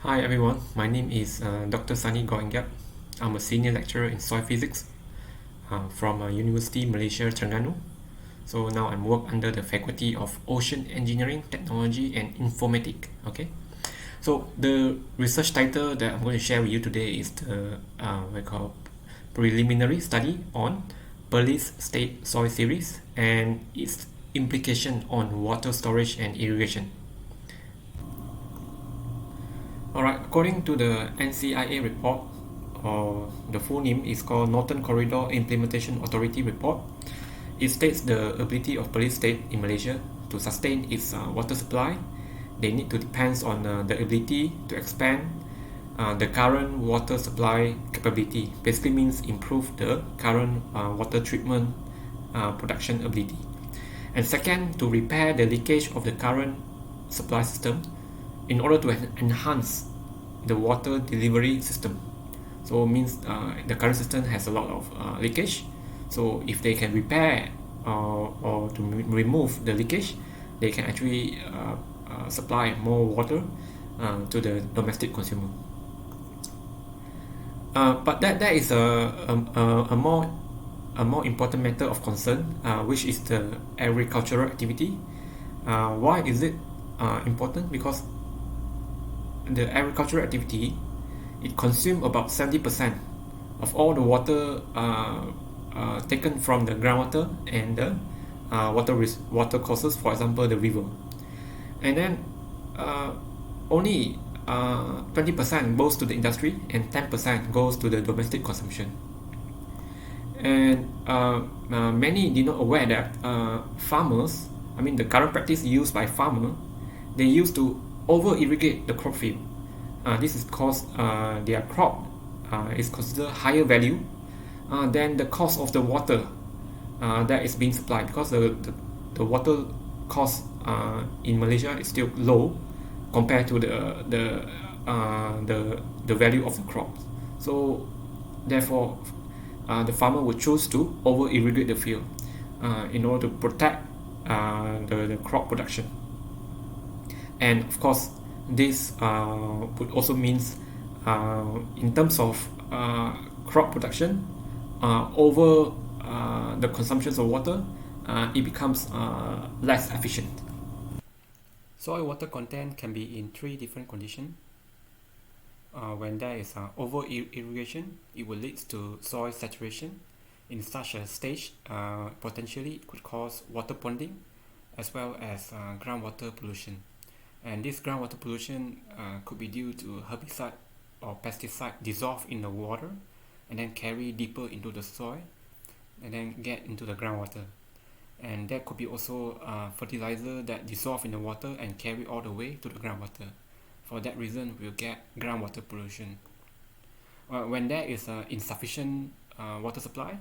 Hi everyone, my name is Dr. Sunny Goh Eng Giap. I'm a senior lecturer in soil physics from Universiti Malaysia, Terengganu. So now I work under the Faculty of Ocean Engineering, Technology and Informatics. Okay, so the research title that I'm going to share with you today is the what I call preliminary study on Perlis state soil series and its implication on water storage and irrigation. Alright, according to the NCIA report, or the full name is called Northern Corridor Implementation Authority report, it states the ability of Perlis state in Malaysia to sustain its water supply. They need to depend on the ability to expand the current water supply capability. Basically means improve the current water treatment production ability. And second, to repair the leakage of the current supply system in order to enhance the water delivery system. So it means the current system has a lot of leakage. So if they can repair or to remove the leakage, they can actually supply more water to the domestic consumer. But that is a more important matter of concern, which is the agricultural activity. Why is it important? Because the agricultural activity, it consumes about 70% of all the water taken from the groundwater and the water courses, for example the river. And then only 20% goes to the industry and 10% goes to the domestic consumption. And many did not aware that farmers, the current practice used by farmer, they used to over irrigate the crop field. This is because their crop is considered higher value than the cost of the water that is being supplied, because the water cost in Malaysia is still low compared to the value of the crops. So therefore the farmer would choose to over irrigate the field in order to protect the crop production. And of course this would also means in terms of crop production over the consumptions of water, it becomes less efficient. Soil water content can be in three different conditions. When there is over irrigation, it will lead to soil saturation. In such a stage, potentially it could cause water ponding as well as groundwater pollution. And this groundwater pollution could be due to herbicide or pesticide dissolved in the water and then carry deeper into the soil and then get into the groundwater. And there could be also fertilizer that dissolve in the water and carry all the way to the groundwater. For that reason, we'll get groundwater pollution. When there is insufficient water supply,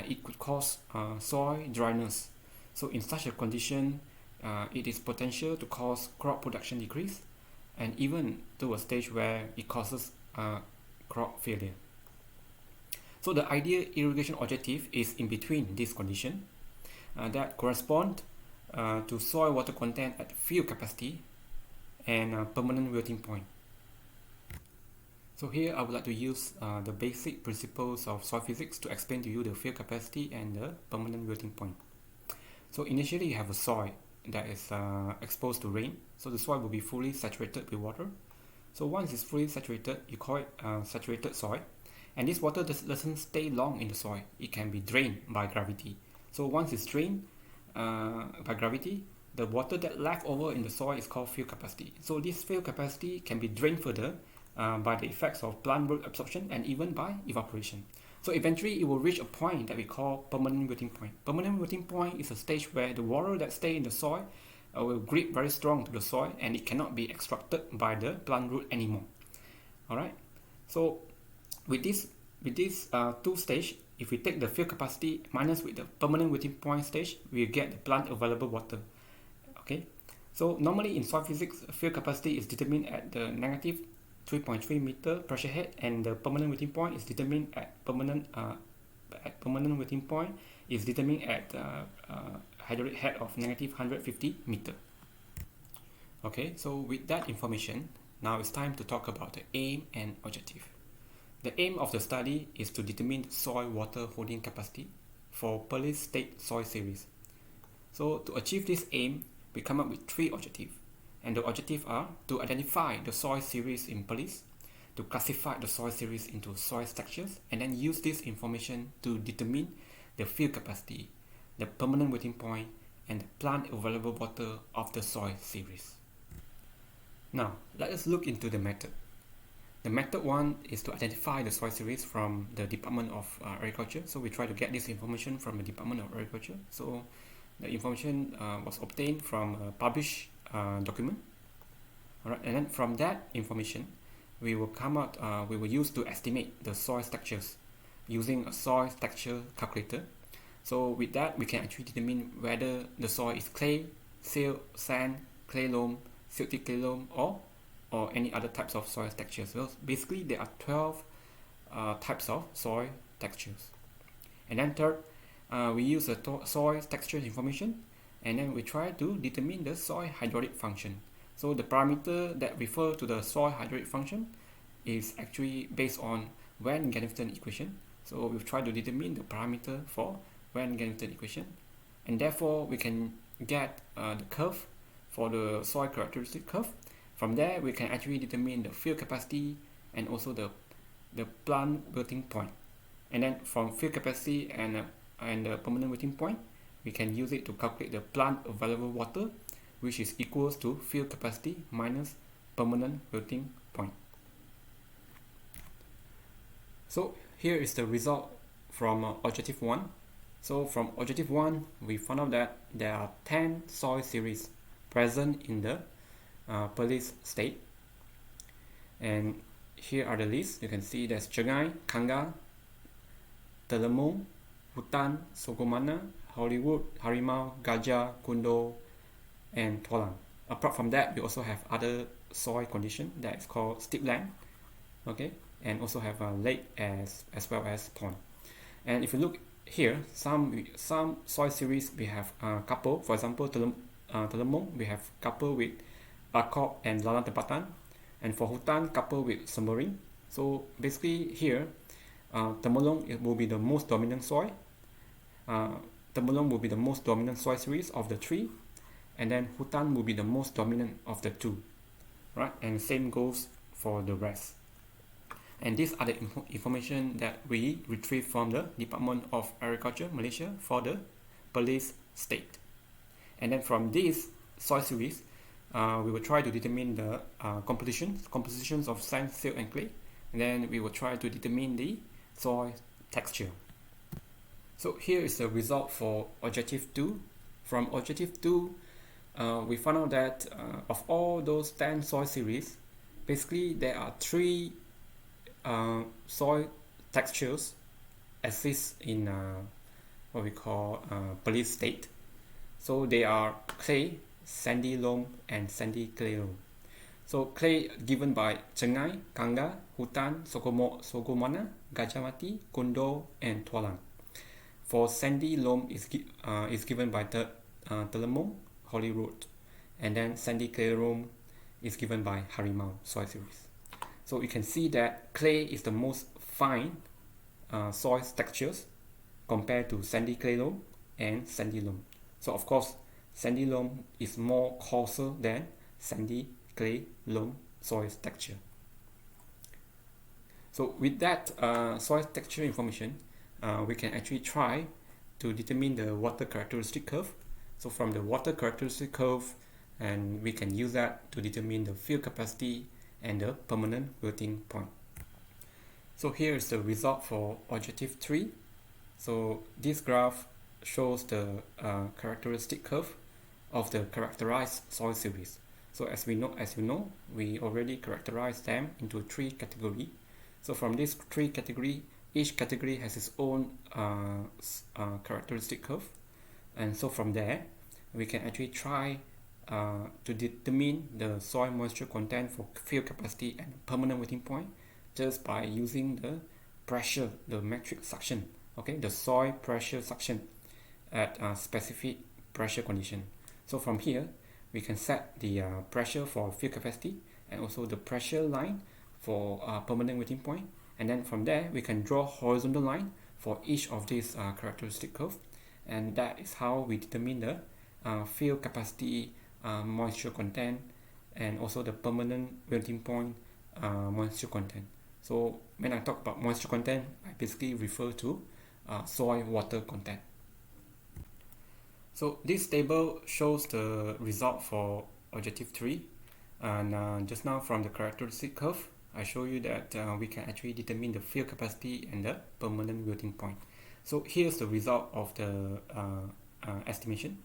it could cause soil dryness. So in such a condition, it is potential to cause crop production decrease and even to a stage where it causes crop failure. So the ideal irrigation objective is in between this condition that correspond to soil water content at field capacity and permanent wilting point. So here I would like to use the basic principles of soil physics to explain to you the field capacity and the permanent wilting point. So initially you have a soil that is exposed to rain, so the soil will be fully saturated with water. So once it's fully saturated, you call it saturated soil, and this water doesn't stay long in the soil. It can be drained by gravity. So once it's drained by gravity, the water that left over in the soil is called field capacity. So this field capacity can be drained further by the effects of plant root absorption and even by evaporation. So eventually it will reach a point that we call permanent wilting point. Permanent wilting point is a stage where the water that stays in the soil will grip very strong to the soil and it cannot be extracted by the plant root anymore. Alright, so with this two stage, if we take the field capacity minus with the permanent wilting point stage, we get the plant available water. Okay, so normally in soil physics, field capacity is determined at the negative 3.3 meter pressure head, and the permanent wilting point is determined at permanent wilting point is determined at hydraulic head of negative 150 meter. Okay, so with that information, now it's time to talk about the aim and objective. The aim of the study is to determine soil water holding capacity for Perlis state soil series. So to achieve this aim, we come up with 3 objectives. And the objectives are to identify the soil series in Perlis, to classify the soil series into soil structures, and then use this information to determine the field capacity, the permanent wetting point, and the plant available water of the soil series. Now, let us look into the method. The method 1 is to identify the soil series from the Department of Agriculture. So we try to get this information from the Department of Agriculture. So the information was obtained from a published document. Alright, and then from that information, we will use to estimate the soil structures using a soil structure calculator. So with that, we can actually determine whether the soil is clay, silt, sand, clay loam, silty clay loam, or any other types of soil textures. So basically, there are 12 types of soil textures. And then third, we use the soil texture information, and then we try to determine the soil hydraulic function. So the parameter that refer to the soil hydraulic function is actually based on Van Gennington equation. So we've tried to determine the parameter for Van Gennington equation, and therefore we can get the curve for the soil characteristic curve. From there, we can actually determine the field capacity and also the plant wetting point. And then from field capacity and the permanent wetting point, we can use it to calculate the plant available water, which is equals to field capacity minus permanent wetting point. So here is the result from objective 1. So from objective 1, we found out that there are 10 soil series present in the Perlis state. And here are the lists. You can see there's Cengai, Kangga, Terengganu, Hutan, Sogomana, Hollywood, Harimau, Gajah, Kundo, and Tualang. Apart from that, we also have other soil condition that is called steep land, okay, and also have a lake as well as pond. And if you look here, some soil series we have couple. For example, Terengganu we have couple with Akop and Lalang Tempatan, and for Hutan couple with Semering. So basically here, Temulong will be the most dominant soil. Temulong will be the most dominant soil series of the 3, and then Hutan will be the most dominant of the 2, right? And same goes for the rest. And these are the information that we retrieve from the Department of Agriculture, Malaysia, for the Perlis state. And then from this soil series, we will try to determine the compositions of sand, silt, and clay. And then we will try to determine the soil texture. So here is the result for objective 2. From objective 2, we found out that of all those 10 soil series, basically there are 3 soil textures exist in what we call Perlis state. So they are clay, sandy loam, and sandy clay loam. So clay given by Cengai, Kangga, Hutan, Sogomana, Gajah Mati, Kundo, and Tualang. For sandy loam is given by Terengganu, Hollywood, and then sandy clay loam is given by Harimau soil series. So you can see that clay is the most fine soil textures compared to sandy clay loam and sandy loam. So of course, sandy loam is more coarser than sandy clay loam soil texture. So with that soil texture information, we can actually try to determine the water characteristic curve. So from the water characteristic curve, and we can use that to determine the field capacity and the permanent wetting point. So here is the result for objective 3. So this graph shows the characteristic curve of the characterized soil series. So as you know, we already characterized them into 3 categories. So from these 3 categories, each category has its own characteristic curve, and so from there we can actually try to determine the soil moisture content for field capacity and permanent wetting point just by using the pressure, the metric suction, okay, the soil pressure suction at a specific pressure condition. So from here we can set the pressure for field capacity and also the pressure line for permanent melting point. And then from there, we can draw horizontal line for each of these characteristic curve. And that is how we determine the field capacity, moisture content, and also the permanent melting point moisture content. So when I talk about moisture content, I basically refer to soil water content. So this table shows the result for objective 3, and just now from the characteristic curve, I show you that we can actually determine the field capacity and the permanent melting point. So here's the result of the estimation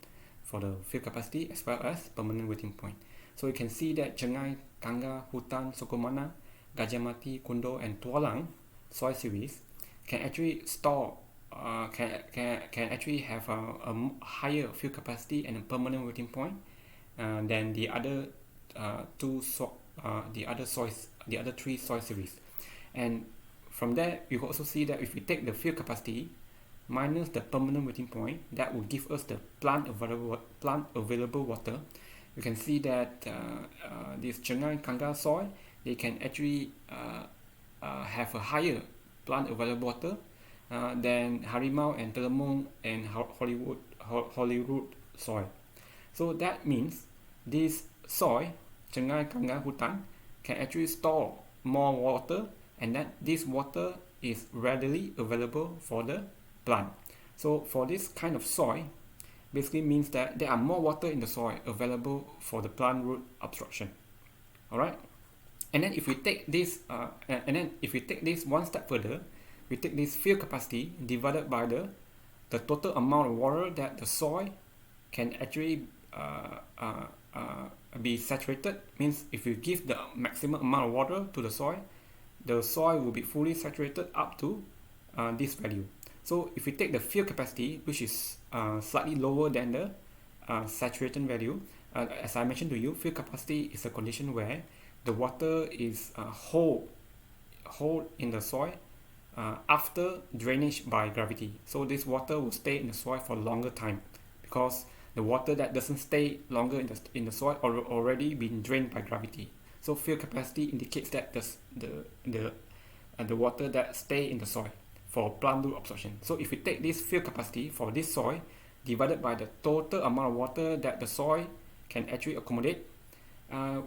for the field capacity as well as permanent melting point. So you can see that Jengai, Kanga, Hutan, Sokomana, Gajah Mati, Kundo, and Tualang soil series can actually store can actually have a higher field capacity and a permanent melting point than the other the other three soil series. And from there, you can also see that if we take the field capacity minus the permanent melting point, that will give us the plant available water. You can see that this Jengai Kanga soil, they can actually have a higher plant available water than Harimau and Telemong and Holyrood soil. So that means this soil, Jengai Kanga Hutan, can actually store more water, and that this water is readily available for the plant. So for this kind of soil, basically means that there are more water in the soil available for the plant root obstruction. Alright, and then if we take this one step further, we take this field capacity divided by the total amount of water that the soil can actually be saturated. Means if you give the maximum amount of water to the soil will be fully saturated up to this value. So if we take the field capacity, which is slightly lower than the saturation value, as I mentioned to you, field capacity is a condition where the water is hold in the soil after drainage by gravity. So this water will stay in the soil for a longer time, because the water that doesn't stay longer in the soil already been drained by gravity. So field capacity indicates that the water that stay in the soil for plant root absorption. So if we take this field capacity for this soil divided by the total amount of water that the soil can actually accommodate,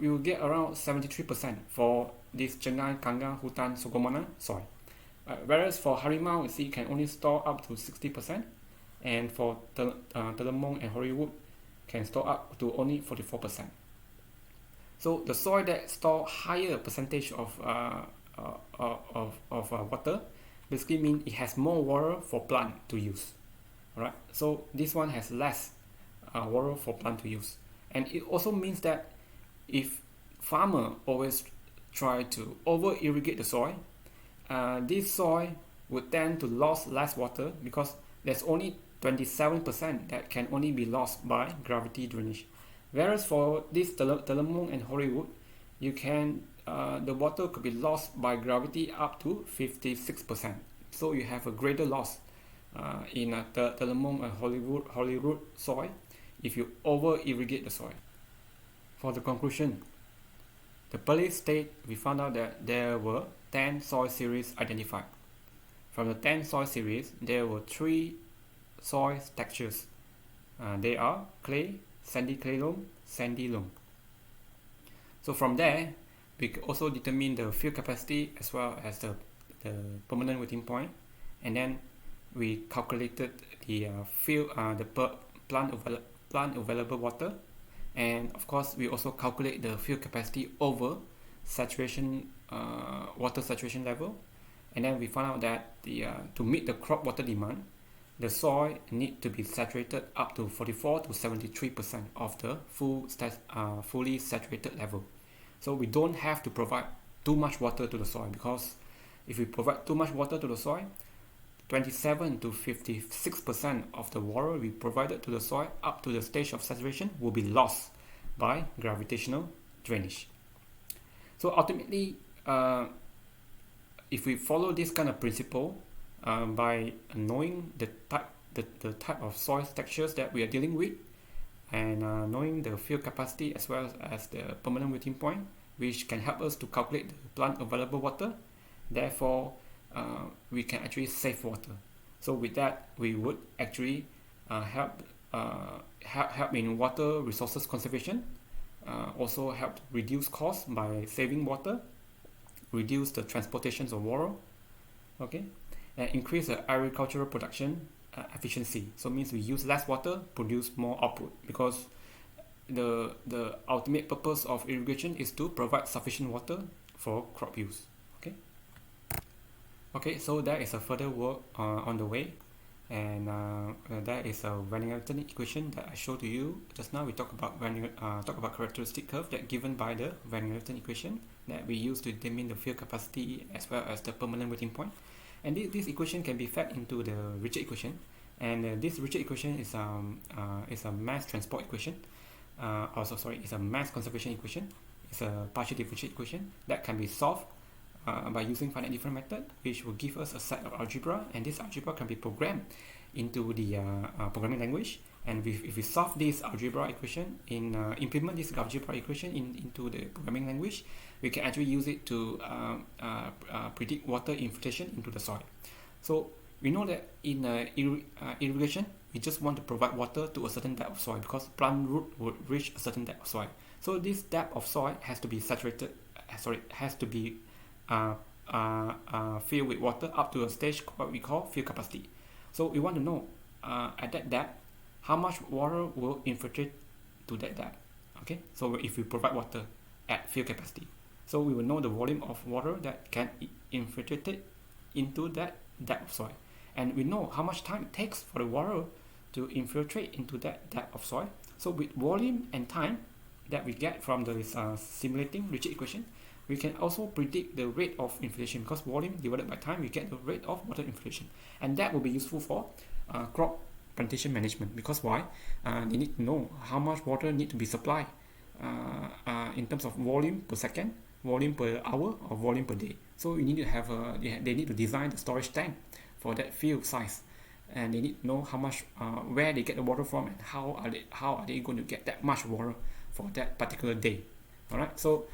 we will get around 73% for this Jengai, Kanga, Hutan, Sokomana soil. Whereas for Harimau, you see, can only store up to 60%, and for Telemong and Holyrood can store up to only 44%. So the soil that store higher percentage of water basically means it has more water for plant to use. Alright, so this one has less water for plant to use, and it also means that if farmer always try to over irrigate the soil, this soil would tend to lose less water, because there's only 27% that can only be lost by gravity drainage. Whereas for this Telemong and Holyrood, you can the water could be lost by gravity up to 56%. So you have a greater loss in Telemong and Holyrood soil if you over irrigate the soil. For the conclusion, the Perlis state, we found out that there were 10 soil series identified. From the 10 soil series, there were 3 soil textures. They are clay, sandy clay loam, sandy loam. So from there, we could also determine the field capacity as well as the permanent melting point, and then we calculated the plant available water, and of course we also calculate the field capacity over saturation water saturation level, and then we found out that to meet the crop water demand, the soil need to be saturated up to 44 to 73% of the fully saturated level. So we don't have to provide too much water to the soil, because if we provide too much water to the soil, 27 to 56% of the water we provided to the soil up to the stage of saturation will be lost by gravitational drainage. So ultimately, if we follow this kind of principle, by knowing the type of soil textures that we are dealing with, and knowing the field capacity as well as the permanent melting point, which can help us to calculate the plant available water. Therefore, we can actually save water. So with that, we would actually help in water resources conservation, also help reduce costs by saving water, reduce the transportations of water, okay, and increase the agricultural production efficiency. So it means we use less water, produce more output, because the ultimate purpose of irrigation is to provide sufficient water for crop use. Okay, so there is a further work on the way, and there is a Van Helmont equation that I showed to you just now. We talk about characteristic curve that given by the Van Helmont equation that we use to determine the field capacity as well as the permanent wetting point. And this equation can be fed into the Richard equation, and this Richard equation is a mass transport equation. It's a mass conservation equation. It's a partial differential equation that can be solved by using finite difference method, which will give us a set of algebra, and this algebra can be programmed into the programming language. And if we solve this algebra equation implement this algebra equation into the programming language, we can actually use it to predict water infiltration into the soil. So we know that in irrigation, we just want to provide water to a certain depth of soil, because plant root would reach a certain depth of soil. So this depth of soil has to be filled with water up to a stage what we call field capacity. So we want to know at that depth how much water will infiltrate to that depth. Okay, so if we provide water at field capacity, so we will know the volume of water that can infiltrate into that depth of soil, and we know how much time it takes for the water to infiltrate into that depth of soil. So with volume and time that we get from this simulating Richard equation, we can also predict the rate of infiltration, because volume divided by time, we get the rate of water infiltration, and that will be useful for crop plantation management. Because why? They need to know how much water need to be supplied in terms of volume per second, volume per hour, or volume per day. So you need to have they need to design the storage tank for that field size, and they need to know how much where they get the water from, and how are they going to get that much water for that particular day. All right, so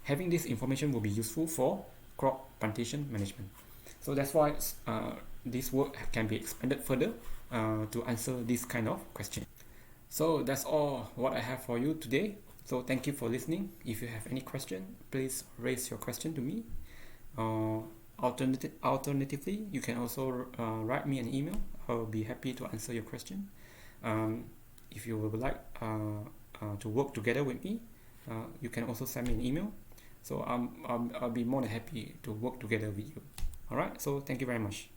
having this information will be useful for crop plantation management. So that's why this work can be expanded further to answer this kind of question. So that's all what I have for you today. So thank you for listening. If you have any question, please raise your question to me. Alternatively, you can also write me an email. I'll be happy to answer your question. If you would like to work together with me, you can also send me an email. So I'll be more than happy to work together with you. Alright, so thank you very much.